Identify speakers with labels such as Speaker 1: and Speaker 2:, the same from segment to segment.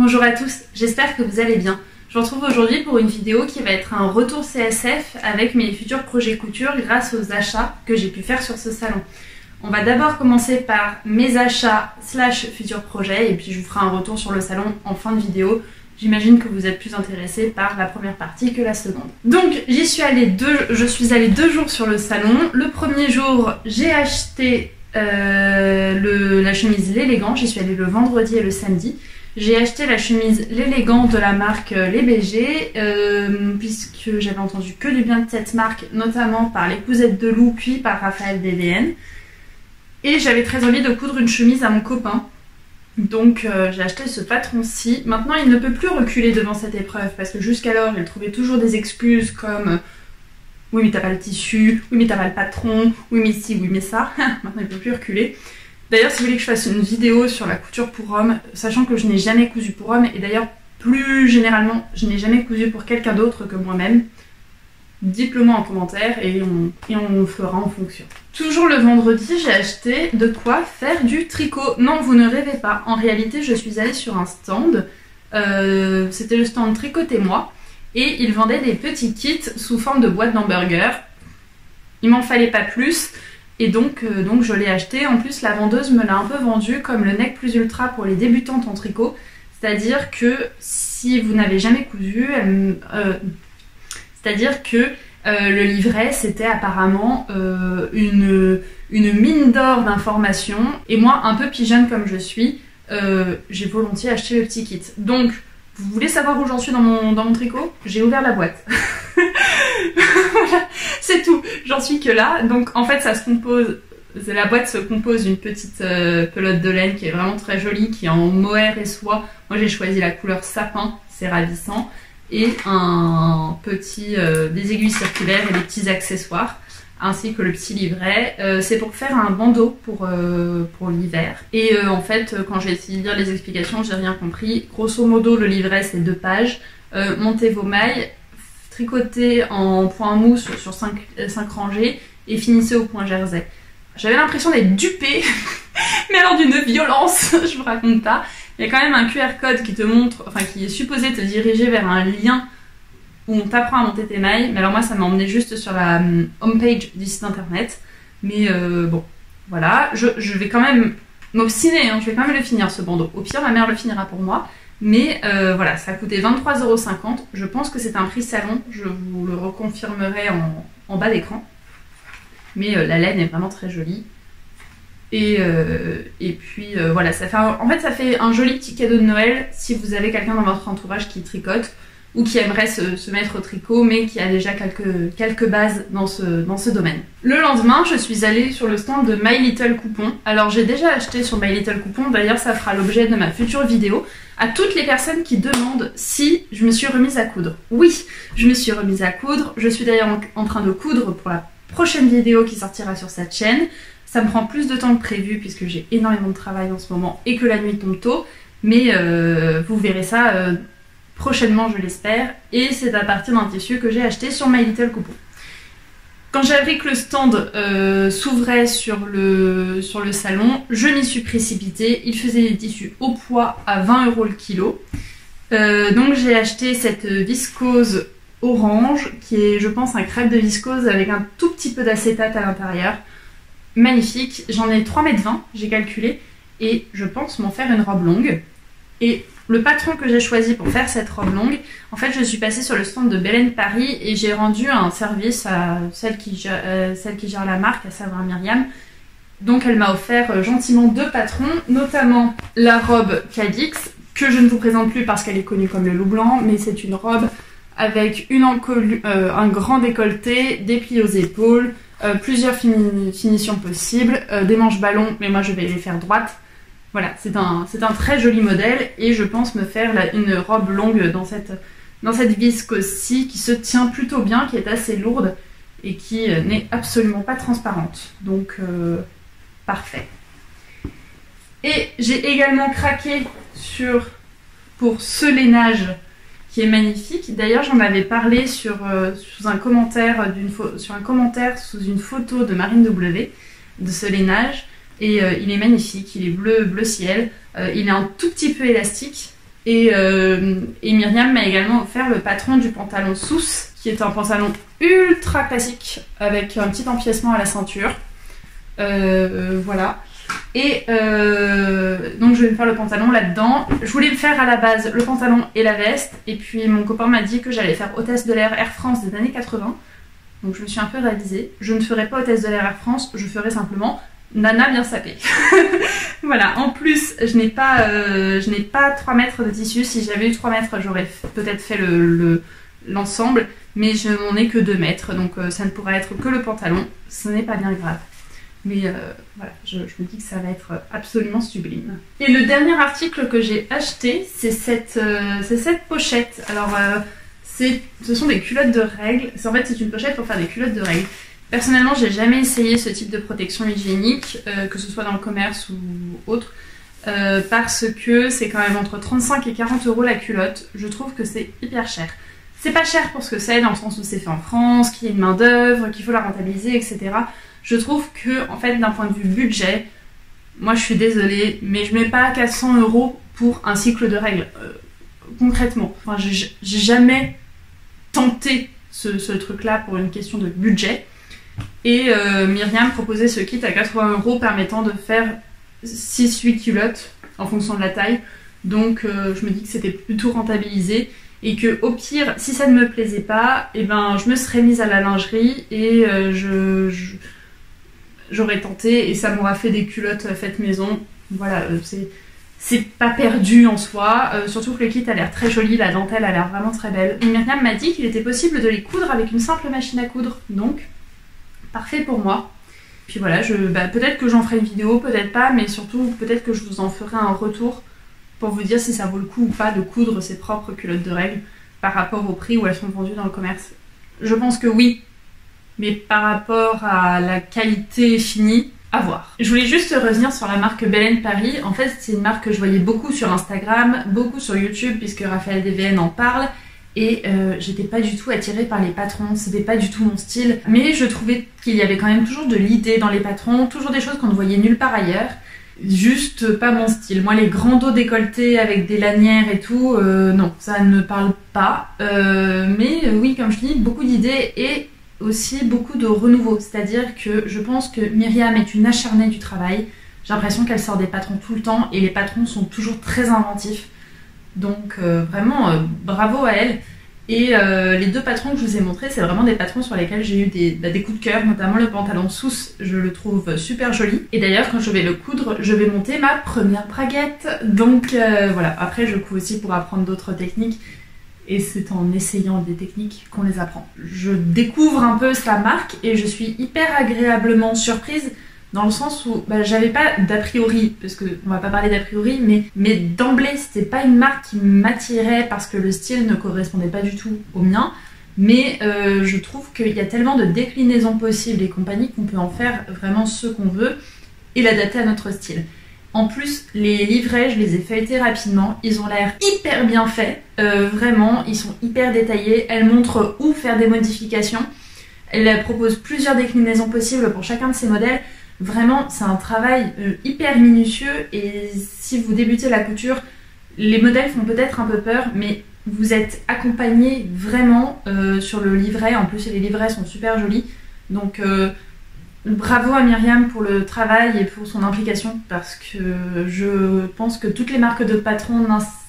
Speaker 1: Bonjour à tous, j'espère que vous allez bien. Je vous retrouve aujourd'hui pour une vidéo qui va être un retour CSF avec mes futurs projets couture grâce aux achats que j'ai pu faire sur ce salon. On va d'abord commencer par mes achats / futurs projets et puis je vous ferai un retour sur le salon en fin de vidéo. J'imagine que vous êtes plus intéressés par la première partie que la seconde. Donc je suis allée 2 jours sur le salon. Le premier jour, j'ai acheté la chemise L'Élégant. J'y suis allée le vendredi et le samedi. J'ai acheté la chemise L'Élégant de la marque Les BG, puisque j'avais entendu que du bien de cette marque, notamment par les Cousettes de Lou, puis par Raphaël DVN. Et j'avais très envie de coudre une chemise à mon copain. Donc j'ai acheté ce patron-ci. Maintenant il ne peut plus reculer devant cette épreuve, parce que jusqu'alors il trouvait toujours des excuses comme « Oui mais t'as pas le tissu, oui mais t'as pas le patron, oui mais ci, oui mais ça ». Maintenant il ne peut plus reculer. D'ailleurs, si vous voulez que je fasse une vidéo sur la couture pour hommes, sachant que je n'ai jamais cousu pour hommes, et d'ailleurs, plus généralement, je n'ai jamais cousu pour quelqu'un d'autre que moi-même, dites-le moi en commentaire et on fera en fonction. Toujours le vendredi, j'ai acheté de quoi faire du tricot. Non, vous ne rêvez pas. En réalité, je suis allée sur un stand. C'était le stand Tricotez-moi. Et ils vendaient des petits kits sous forme de boîte d'hamburger. Il m'en fallait pas plus. Et donc je l'ai acheté. En plus, la vendeuse me l'a un peu vendu comme le Nec Plus Ultra pour les débutantes en tricot. C'est-à-dire que si vous n'avez jamais cousu, le livret, c'était apparemment une mine d'or d'informations. Et moi, un peu pigeonne comme je suis, j'ai volontiers acheté le petit kit. Donc, vous voulez savoir où j'en suis dans mon tricot? J'ai ouvert la boîte. Voilà, c'est tout. J'en suis que là. Donc en fait ça se compose, la boîte se compose d'une petite pelote de laine qui est vraiment très jolie, qui est en mohair et soie. Moi j'ai choisi la couleur sapin, c'est ravissant. Et des aiguilles circulaires et des petits accessoires, ainsi que le petit livret. C'est pour faire un bandeau pour l'hiver. Et en fait, quand j'ai essayé de lire les explications, j'ai rien compris. Grosso modo, le livret, c'est 2 pages. Montez vos mailles, tricotez en point mousse sur 5 rangées et finissez au point jersey. J'avais l'impression d'être dupée, mais alors d'une violence, je vous raconte pas. Il y a quand même un QR code qui te montre, enfin qui est supposé te diriger vers un lien où on t'apprend à monter tes mailles, mais alors moi ça m'a emmené juste sur la homepage du site internet. Mais bon, voilà, je vais quand même m'obstiner, hein, je vais quand même le finir ce bandeau. Au pire, ma mère le finira pour moi. Mais voilà, ça a coûté 23,50 €. Je pense que c'est un prix salon, je vous le reconfirmerai en bas d'écran. Mais la laine est vraiment très jolie. Et puis voilà, ça fait un joli petit cadeau de Noël si vous avez quelqu'un dans votre entourage qui tricote ou qui aimerait se mettre au tricot mais qui a déjà quelques bases dans ce domaine. Le lendemain, je suis allée sur le stand de My Little Coupon. Alors j'ai déjà acheté sur My Little Coupon, d'ailleurs ça fera l'objet de ma future vidéo. À toutes les personnes qui demandent si je me suis remise à coudre. Oui, je me suis remise à coudre. Je suis d'ailleurs en train de coudre pour la prochaine vidéo qui sortira sur cette chaîne. Ça me prend plus de temps que prévu puisque j'ai énormément de travail en ce moment et que la nuit tombe tôt. Mais vous verrez ça prochainement, je l'espère. Et c'est à partir d'un tissu que j'ai acheté sur My Little Coupon. Quand j'ai appris que le stand s'ouvrait sur le salon, je m'y suis précipitée. Il faisait des tissus au poids à 20 € le kilo. Donc j'ai acheté cette viscose orange, qui est je pense un crêpe de viscose avec un tout petit peu d'acétate à l'intérieur. Magnifique, j'en ai 3,20 m, j'ai calculé, et je pense m'en faire une robe longue. Et le patron que j'ai choisi pour faire cette robe longue, en fait je suis passée sur le stand de Belen Paris et j'ai rendu un service à celle qui gère la marque, à savoir Myriam. Donc elle m'a offert gentiment 2 patrons, notamment la robe Cadix, que je ne vous présente plus parce qu'elle est connue comme le loup blanc, mais c'est une robe avec un grand décolleté, des plis aux épaules, plusieurs finitions possibles, des manches ballons, mais moi je vais les faire droites. Voilà, c'est un très joli modèle et je pense me faire une robe longue dans cette viscose-ci qui se tient plutôt bien, qui est assez lourde et qui n'est absolument pas transparente. Donc, parfait. Et j'ai également craqué pour ce lainage qui est magnifique. D'ailleurs, j'en avais parlé sous un commentaire sous une photo de Marine W de ce lainage. Et il est magnifique, il est bleu ciel, il est un tout petit peu élastique, Et Myriam m'a également offert le patron du pantalon Sousse, qui est un pantalon ultra classique avec un petit empiècement à la ceinture. Voilà. Et donc je vais me faire le pantalon là-dedans. Je voulais me faire à la base le pantalon et la veste. Et puis mon copain m'a dit que j'allais faire hôtesse de l'air Air France des années 80. Donc je me suis un peu révisée. Je ne ferai pas hôtesse de l'air Air France, je ferai simplement nana bien sapée. Voilà, en plus je n'ai pas 3 mètres de tissu. Si j'avais eu 3 mètres, j'aurais peut-être fait l'ensemble. Mais je n'en ai que 2 mètres, donc ça ne pourra être que le pantalon. Ce n'est pas bien grave. Mais voilà, je me dis que ça va être absolument sublime. Et le dernier article que j'ai acheté, c'est cette pochette. Alors, ce sont des culottes de règles. En fait, c'est une pochette pour faire des culottes de règles. Personnellement, j'ai jamais essayé ce type de protection hygiénique, que ce soit dans le commerce ou autre, parce que c'est quand même entre 35 et 40 € la culotte. Je trouve que c'est hyper cher. C'est pas cher pour ce que c'est, dans le sens où c'est fait en France, qu'il y a une main d'œuvre, qu'il faut la rentabiliser, etc. Je trouve que, en fait, d'un point de vue budget, moi je suis désolée, mais je mets pas 400 € pour un cycle de règles. Concrètement, enfin, j'ai jamais tenté ce truc-là pour une question de budget. Et Myriam proposait ce kit à 80 € permettant de faire 6-8 culottes en fonction de la taille. Donc je me dis que c'était plutôt rentabilisé. Et que au pire, si ça ne me plaisait pas, eh ben, je me serais mise à la lingerie et j'aurais tenté et ça m'aura fait des culottes faites maison. Voilà, c'est pas perdu en soi. Surtout que le kit a l'air très joli, la dentelle a l'air vraiment très belle. Myriam m'a dit qu'il était possible de les coudre avec une simple machine à coudre. Donc, parfait pour moi. Puis voilà, peut-être que j'en ferai une vidéo, peut-être pas, mais surtout peut-être que je vous en ferai un retour pour vous dire si ça vaut le coup ou pas de coudre ses propres culottes de règles par rapport au prix où elles sont vendues dans le commerce. Je pense que oui, mais par rapport à la qualité finie, à voir. Je voulais juste revenir sur la marque Belen Paris. En fait, c'est une marque que je voyais beaucoup sur Instagram, beaucoup sur YouTube, puisque Raphaël DVN en parle, et j'étais pas du tout attirée par les patrons, c'était pas du tout mon style, mais je trouvais qu'il y avait quand même toujours de l'idée dans les patrons, toujours des choses qu'on ne voyait nulle part ailleurs. Juste pas mon style. Moi, les grands dos décolletés avec des lanières et tout, non, ça ne me parle pas. Mais oui, comme je dis, beaucoup d'idées et aussi beaucoup de renouveau. C'est-à-dire que je pense que Myriam est une acharnée du travail. J'ai l'impression qu'elle sort des patrons tout le temps et les patrons sont toujours très inventifs. Donc vraiment, bravo à elle. Et les 2 patrons que je vous ai montrés, c'est vraiment des patrons sur lesquels j'ai eu des coups de cœur, notamment le pantalon Sousse, je le trouve super joli. Et d'ailleurs, quand je vais le coudre, je vais monter ma première braguette. Donc voilà, après je couds aussi pour apprendre d'autres techniques. Et c'est en essayant des techniques qu'on les apprend. Je découvre un peu sa marque et je suis hyper agréablement surprise dans le sens où j'avais pas d'a priori, parce qu'on va pas parler d'a priori, mais d'emblée c'était pas une marque qui m'attirait parce que le style ne correspondait pas du tout au mien, mais je trouve qu'il y a tellement de déclinaisons possibles et compagnie qu'on peut en faire vraiment ce qu'on veut et l'adapter à notre style. En plus, les livrets, je les ai feuilletés rapidement, ils ont l'air hyper bien faits, vraiment, ils sont hyper détaillés, elles montrent où faire des modifications, elles proposent plusieurs déclinaisons possibles pour chacun de ces modèles. Vraiment, c'est un travail hyper minutieux et si vous débutez la couture, les modèles font peut-être un peu peur, mais vous êtes accompagné vraiment sur le livret. En plus, les livrets sont super jolis. Donc, bravo à Myriam pour le travail et pour son implication parce que je pense que toutes les marques de patrons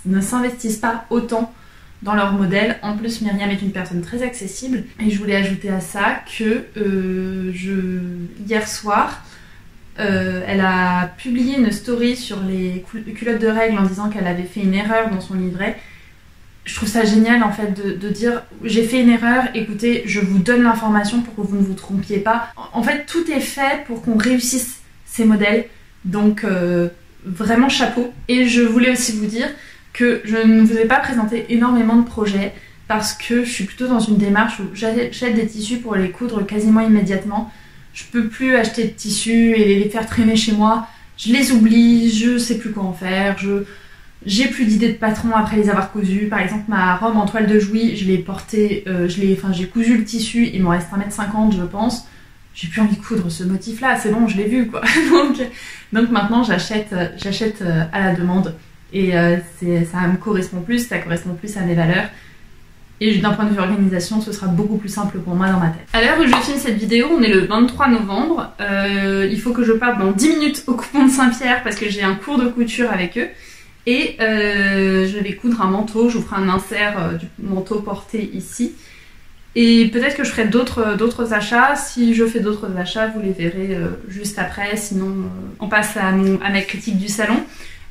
Speaker 1: ne s'investissent pas autant dans leurs modèles. En plus, Myriam est une personne très accessible. Et je voulais ajouter à ça que hier soir, elle a publié une story sur les culottes de règles en disant qu'elle avait fait une erreur dans son livret. Je trouve ça génial en fait de dire j'ai fait une erreur, écoutez, je vous donne l'information pour que vous ne vous trompiez pas. En fait, tout est fait pour qu'on réussisse ces modèles. Donc vraiment chapeau. Et je voulais aussi vous dire que je ne vous ai pas présenté énormément de projets parce que je suis plutôt dans une démarche où j'achète des tissus pour les coudre quasiment immédiatement. Je peux plus acheter de tissus et les faire traîner chez moi. Je les oublie, je sais plus quoi en faire, j'ai plus d'idées de patron après les avoir cousus. Par exemple, ma robe en toile de Jouy, je l'ai portée, j'ai cousu le tissu, il m'en reste 1,50 m je pense. J'ai plus envie de coudre ce motif là, c'est bon, je l'ai vu quoi. Donc maintenant j'achète à la demande et ça me correspond plus, ça correspond plus à mes valeurs. Et d'un point de vue organisation, ce sera beaucoup plus simple pour moi dans ma tête. À l'heure où je filme cette vidéo, on est le 23 novembre. Il faut que je parte dans 10 minutes au coupon de Saint-Pierre parce que j'ai un cours de couture avec eux. Et je vais coudre un manteau, je vous ferai un insert du manteau porté ici. Et peut-être que je ferai d'autres achats. Si je fais d'autres achats, vous les verrez juste après. Sinon, on passe à ma critique du salon.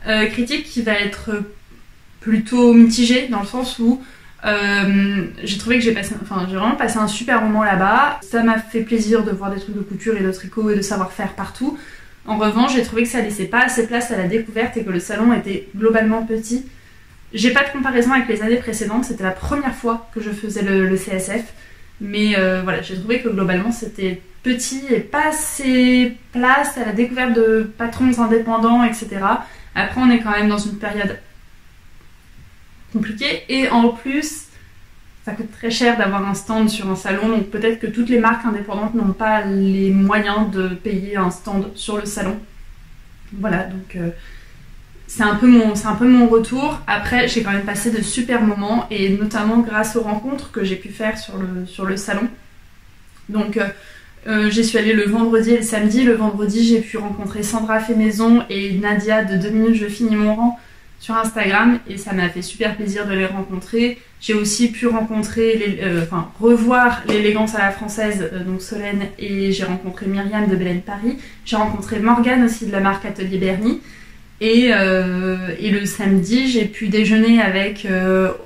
Speaker 1: Critique qui va être plutôt mitigée dans le sens où j'ai trouvé que j'ai vraiment passé un super moment là-bas. Ça m'a fait plaisir de voir des trucs de couture et de tricot et de savoir-faire partout. En revanche, j'ai trouvé que ça laissait pas assez place à la découverte et que le salon était globalement petit. J'ai pas de comparaison avec les années précédentes, c'était la première fois que je faisais le CSF. Mais voilà, j'ai trouvé que globalement c'était petit et pas assez place à la découverte de patrons indépendants, etc. Après, on est quand même dans une période compliqué et en plus ça coûte très cher d'avoir un stand sur un salon, donc peut-être que toutes les marques indépendantes n'ont pas les moyens de payer un stand sur le salon. Voilà, donc c'est un peu mon retour. Après, j'ai quand même passé de super moments et notamment grâce aux rencontres que j'ai pu faire sur le salon. Donc j'y suis allée le vendredi et le samedi. Le vendredi, j'ai pu rencontrer Sandra fait maison et Nadia de 2 minutes je finis mon rang sur Instagram et ça m'a fait super plaisir de les rencontrer. J'ai aussi pu rencontrer, revoir l'élégance à la française, donc Solène, et j'ai rencontré Myriam de Belen Paris. J'ai rencontré Morgane aussi de la marque Atelier Bernie. Et le samedi, j'ai pu déjeuner avec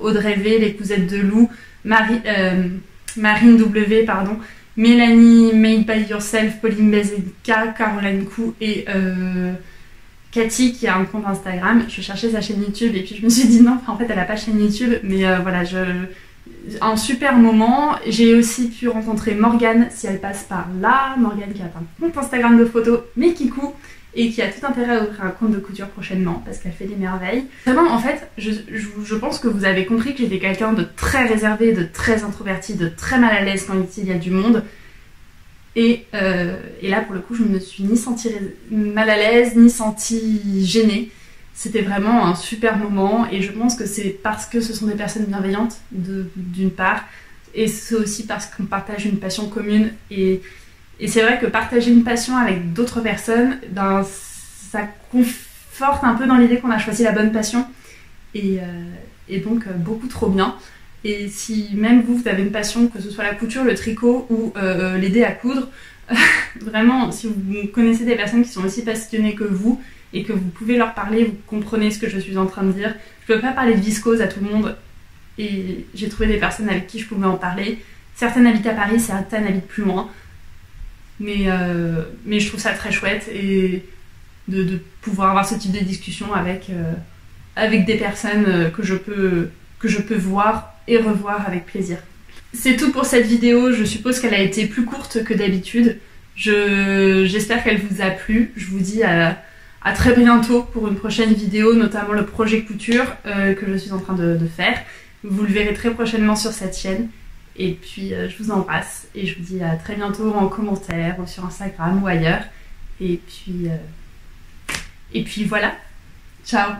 Speaker 1: Audrey V, les cousettes de Lou, Marine W, pardon, Mélanie Made by Yourself, Pauline Bezenka, Caroline Cou et Cathy qui a un compte Instagram. Je cherchais sa chaîne YouTube et puis je me suis dit non, en fait elle a pas de chaîne YouTube, mais voilà, un super moment. J'ai aussi pu rencontrer Morgane si elle passe par là, Morgane qui a un compte Instagram de photos mais qui coud et qui a tout intérêt à ouvrir un compte de couture prochainement parce qu'elle fait des merveilles. Vraiment, en fait, je pense que vous avez compris que j'étais quelqu'un de très réservé, de très introverti, de très mal à l'aise quand il y a du monde. Et là, pour le coup, je ne me suis ni sentie mal à l'aise, ni sentie gênée. C'était vraiment un super moment et je pense que c'est parce que ce sont des personnes bienveillantes, d'une part, et c'est aussi parce qu'on partage une passion commune. Et c'est vrai que partager une passion avec d'autres personnes, ben, ça conforte un peu dans l'idée qu'on a choisi la bonne passion. Et donc, beaucoup trop bien. Et si même vous avez une passion, que ce soit la couture, le tricot ou l'aider à coudre, vraiment, si vous connaissez des personnes qui sont aussi passionnées que vous et que vous pouvez leur parler, vous comprenez ce que je suis en train de dire. Je ne peux pas parler de viscose à tout le monde et j'ai trouvé des personnes avec qui je pouvais en parler. Certaines habitent à Paris, certaines habitent plus loin. Mais je trouve ça très chouette et de pouvoir avoir ce type de discussion avec des personnes que je peux voir et revoir avec plaisir. C'est tout pour cette vidéo, je suppose qu'elle a été plus courte que d'habitude. J'espère qu'elle vous a plu. Je vous dis à très bientôt pour une prochaine vidéo, notamment le projet couture que je suis en train de faire. Vous le verrez très prochainement sur cette chaîne. Et puis je vous embrasse et je vous dis à très bientôt en commentaire ou sur Instagram ou ailleurs. Et puis voilà. Ciao!